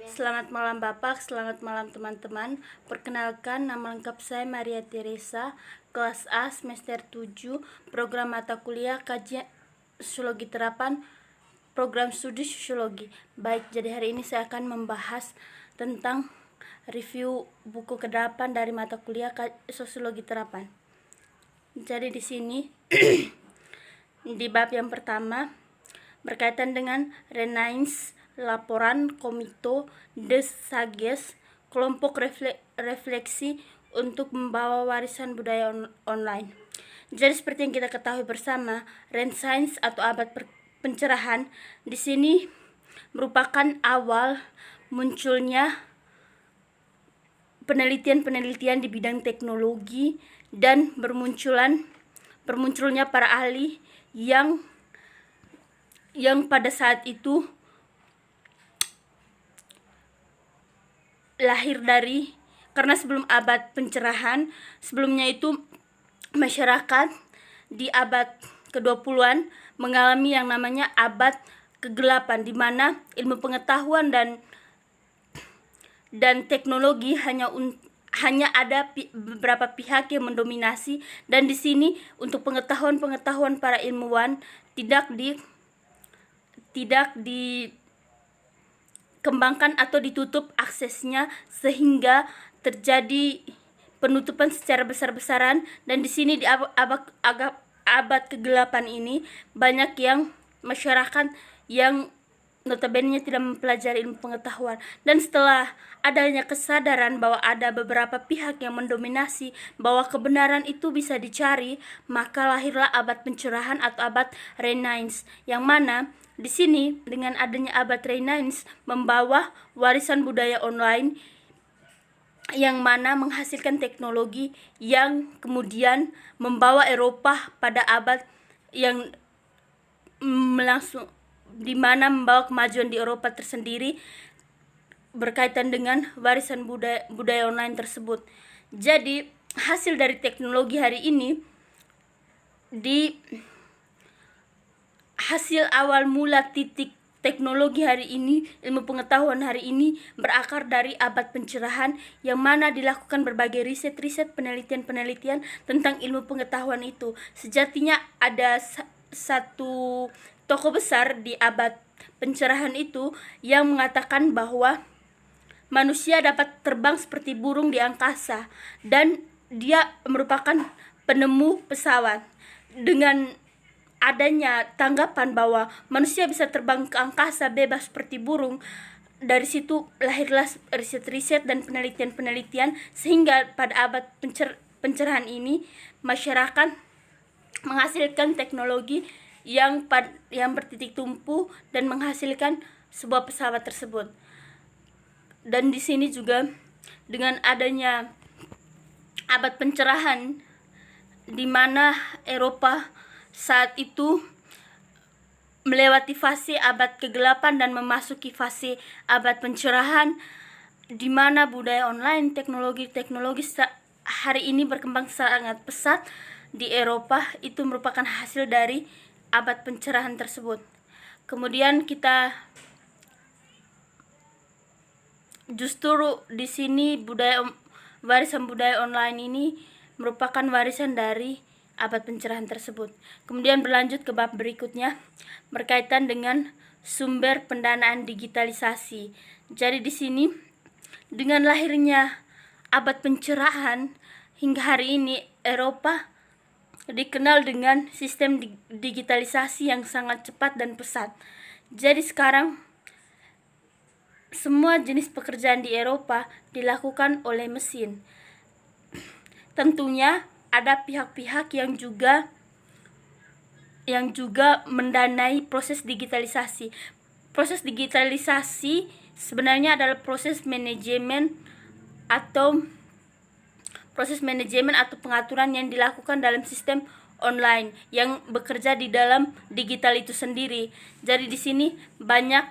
Selamat malam Bapak, selamat malam teman-teman. Perkenalkan, nama lengkap saya Maria Teresa, kelas A semester 7, program mata kuliah kajian sosiologi terapan, program studi sosiologi. Baik, jadi hari ini saya akan membahas tentang review buku ke-8 dari mata kuliah sosiologi terapan. Jadi di sini di bab yang pertama berkaitan dengan Renaissance, laporan Komito des Sages, kelompok refleksi untuk membawa warisan budaya online. Jadi seperti yang kita ketahui bersama, Renaissance atau abad pencerahan di sini merupakan awal munculnya penelitian-penelitian di bidang teknologi dan bermunculnya para ahli yang pada saat itu lahir dari, karena sebelum abad pencerahan, sebelumnya itu masyarakat di abad ke-20-an mengalami yang namanya abad kegelapan, di mana ilmu pengetahuan dan teknologi hanya ada beberapa pihak yang mendominasi, dan di sini untuk pengetahuan para ilmuwan tidak dikembangkan atau ditutup aksesnya, sehingga terjadi penutupan secara besar-besaran. Dan di sini di abad ke-8 ini banyak yang masyarakat yang notabene tidak mempelajari ilmu pengetahuan, dan setelah adanya kesadaran bahwa ada beberapa pihak yang mendominasi, bahwa kebenaran itu bisa dicari, maka lahirlah abad pencerahan atau abad Renaissance, yang mana di sini dengan adanya abad Renaissance membawa warisan budaya online, yang mana menghasilkan teknologi yang kemudian membawa Eropa pada abad yang di mana membawa kemajuan di Eropa tersendiri berkaitan dengan warisan budaya online tersebut. Jadi hasil dari teknologi hari ini, hasil awal mula titik teknologi hari ini, ilmu pengetahuan hari ini berakar dari abad pencerahan, yang mana dilakukan berbagai riset-riset, penelitian-penelitian tentang ilmu pengetahuan itu. Sejatinya ada satu tokoh besar di abad pencerahan itu yang mengatakan bahwa manusia dapat terbang seperti burung di angkasa, dan dia merupakan penemu pesawat. Dengan adanya tanggapan bahwa manusia bisa terbang ke angkasa bebas seperti burung, dari situ lahirlah riset-riset dan penelitian-penelitian, sehingga pada abad pencerahan ini masyarakat menghasilkan teknologi yang bertitik tumpu dan menghasilkan sebuah pesawat tersebut. Dan di sini juga dengan adanya abad pencerahan, di mana Eropa saat itu melewati fase abad ke-8 dan memasuki fase abad pencerahan, di mana budaya online, teknologi hari ini berkembang sangat pesat di Eropa, itu merupakan hasil dari abad pencerahan tersebut. Kemudian kita justru di sini warisan budaya online ini merupakan warisan dari abad pencerahan tersebut. Kemudian berlanjut ke bab berikutnya berkaitan dengan sumber pendanaan digitalisasi. Jadi di sini dengan lahirnya abad pencerahan hingga hari ini, Eropa dikenal dengan sistem digitalisasi yang sangat cepat dan pesat. Jadi sekarang semua jenis pekerjaan di Eropa dilakukan oleh mesin. Tentunya ada pihak-pihak yang juga mendanai proses digitalisasi. Proses digitalisasi sebenarnya adalah proses manajemen atau pengaturan yang dilakukan dalam sistem online yang bekerja di dalam digital itu sendiri. Jadi di sini banyak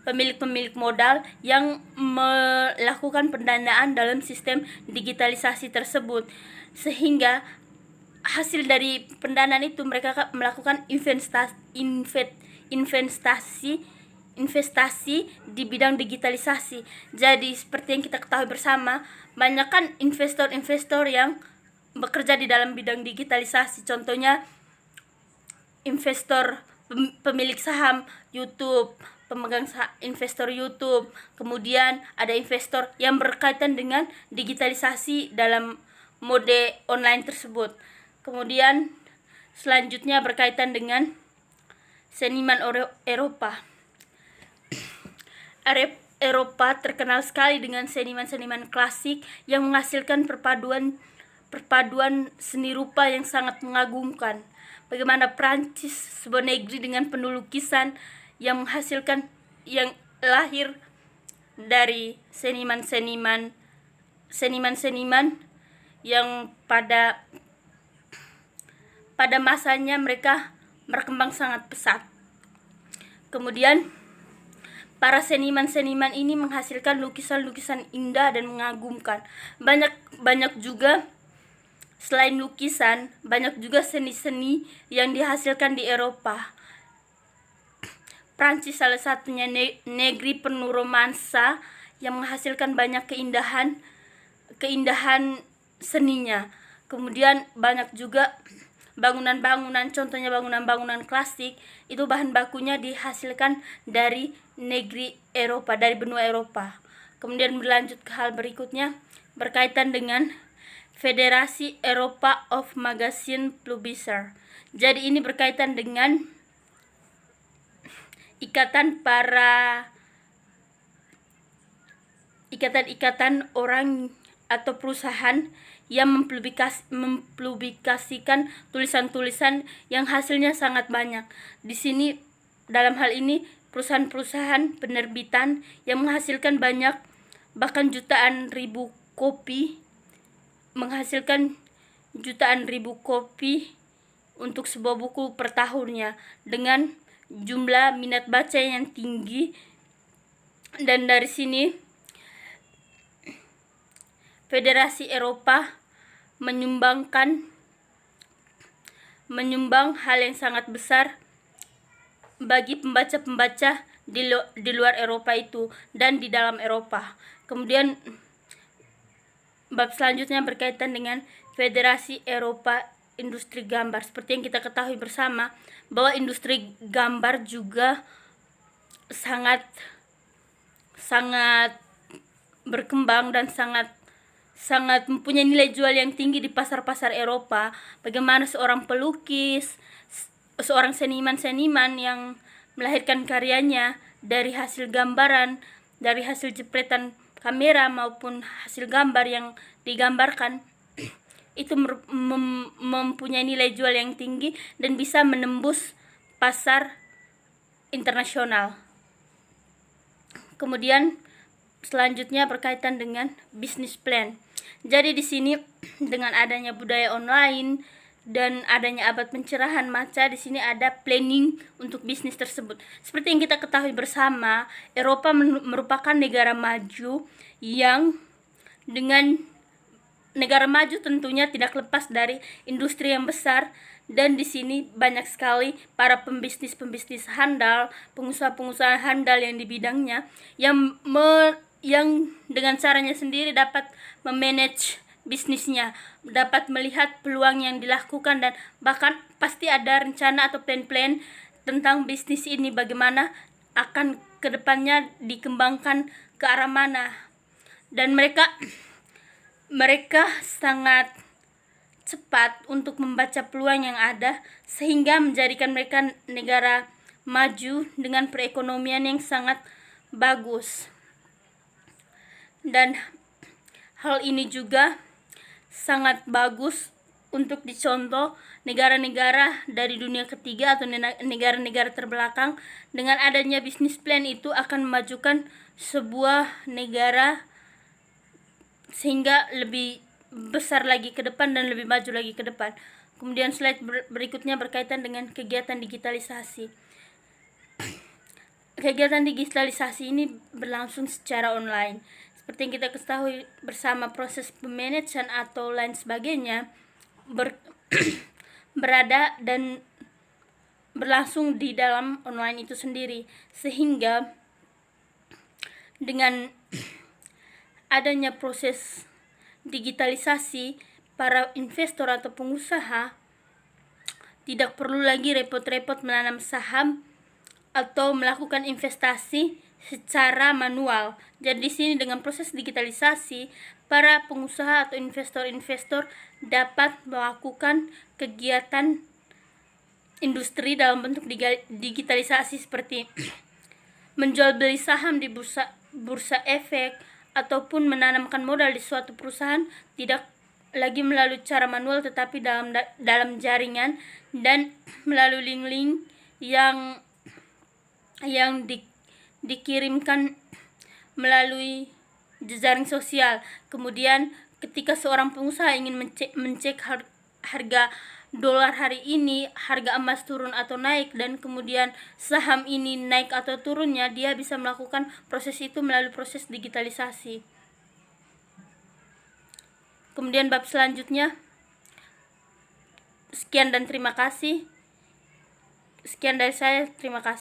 pemilik modal yang melakukan pendanaan dalam sistem digitalisasi tersebut, sehingga hasil dari pendanaan itu mereka melakukan investasi investasi di bidang digitalisasi. Jadi seperti yang kita ketahui bersama, banyak kan investor-investor yang bekerja di dalam bidang digitalisasi. Contohnya investor pemilik saham YouTube, pemegang investor YouTube, kemudian ada investor yang berkaitan dengan digitalisasi dalam mode online tersebut. Kemudian selanjutnya berkaitan dengan seniman Eropa. Eropa terkenal sekali dengan seniman-seniman klasik yang menghasilkan perpaduan seni rupa yang sangat mengagumkan. Bagaimana Prancis, sebuah negeri dengan penuh lukisan yang lahir dari seniman-seniman yang pada masanya mereka berkembang sangat pesat. Kemudian para seniman ini menghasilkan lukisan-lukisan indah dan mengagumkan. Banyak juga selain lukisan, banyak juga seni-seni yang dihasilkan di Eropa. Prancis salah satunya negeri penuh romansa yang menghasilkan banyak keindahan seninya. Kemudian banyak juga bangunan-bangunan, contohnya bangunan-bangunan klasik, itu bahan bakunya dihasilkan dari negeri Eropa, dari benua Eropa. Kemudian berlanjut ke hal berikutnya, berkaitan dengan Federasi Eropa of Magazine Publisher. Jadi ini berkaitan dengan ikatan orang atau perusahaan yang mempublikasikan tulisan-tulisan yang hasilnya sangat banyak. Di sini dalam hal ini perusahaan-perusahaan penerbitan yang menghasilkan banyak, bahkan jutaan ribu kopi untuk sebuah buku per tahunnya dengan jumlah minat baca yang tinggi. Dan dari sini Federasi Eropa menyumbang hal yang sangat besar bagi pembaca-pembaca di luar Eropa itu dan di dalam Eropa. Kemudian bab selanjutnya berkaitan dengan Federasi Eropa Industri Gambar. Seperti yang kita ketahui bersama bahwa industri gambar juga sangat berkembang dan sangat mempunyai nilai jual yang tinggi di pasar-pasar Eropa. Bagaimana seorang pelukis, seorang seniman yang melahirkan karyanya dari hasil gambaran, dari hasil jepretan kamera maupun hasil gambar yang digambarkan, itu mempunyai nilai jual yang tinggi dan bisa menembus pasar internasional. Kemudian selanjutnya berkaitan dengan business plan. Jadi di sini dengan adanya budaya online dan adanya abad pencerahan mata, di sini ada planning untuk bisnis tersebut. Seperti yang kita ketahui bersama, Eropa merupakan negara maju yang dengan negara maju tentunya tidak lepas dari industri yang besar, dan di sini banyak sekali para pembisnis handal, pengusaha handal yang di bidangnya yang dengan caranya sendiri dapat memanage bisnisnya, dapat melihat peluang yang dilakukan, dan bahkan pasti ada rencana atau plan-plan tentang bisnis ini, bagaimana akan kedepannya dikembangkan ke arah mana. Dan mereka sangat cepat untuk membaca peluang yang ada sehingga menjadikan mereka negara maju dengan perekonomian yang sangat bagus. Dan hal ini juga sangat bagus untuk dicontoh negara-negara dari dunia ketiga atau negara-negara terbelakang. Dengan adanya bisnis plan itu akan memajukan sebuah negara sehingga lebih besar lagi ke depan dan lebih maju lagi ke depan. Kemudian slide berikutnya berkaitan dengan kegiatan digitalisasi. Kegiatan digitalisasi ini berlangsung secara online. Seperti yang kita ketahui bersama, proses pemanajemen atau lain sebagainya berada dan berlangsung di dalam online itu sendiri, sehingga dengan adanya proses digitalisasi, para investor atau pengusaha tidak perlu lagi repot-repot menanam saham atau melakukan investasi secara manual. Jadi di sini dengan proses digitalisasi, para pengusaha atau investor-investor dapat melakukan kegiatan industri dalam bentuk digitalisasi seperti menjual beli saham di bursa efek ataupun menanamkan modal di suatu perusahaan tidak lagi melalui cara manual tetapi dalam jaringan dan melalui link-link yang dikirimkan melalui jejaring sosial. Kemudian ketika seorang pengusaha ingin mencek harga dolar hari ini, harga emas turun atau naik, dan kemudian saham ini naik atau turunnya, dia bisa melakukan proses itu melalui proses digitalisasi. Kemudian bab selanjutnya, sekian dan terima kasih. Sekian dari saya, terima kasih.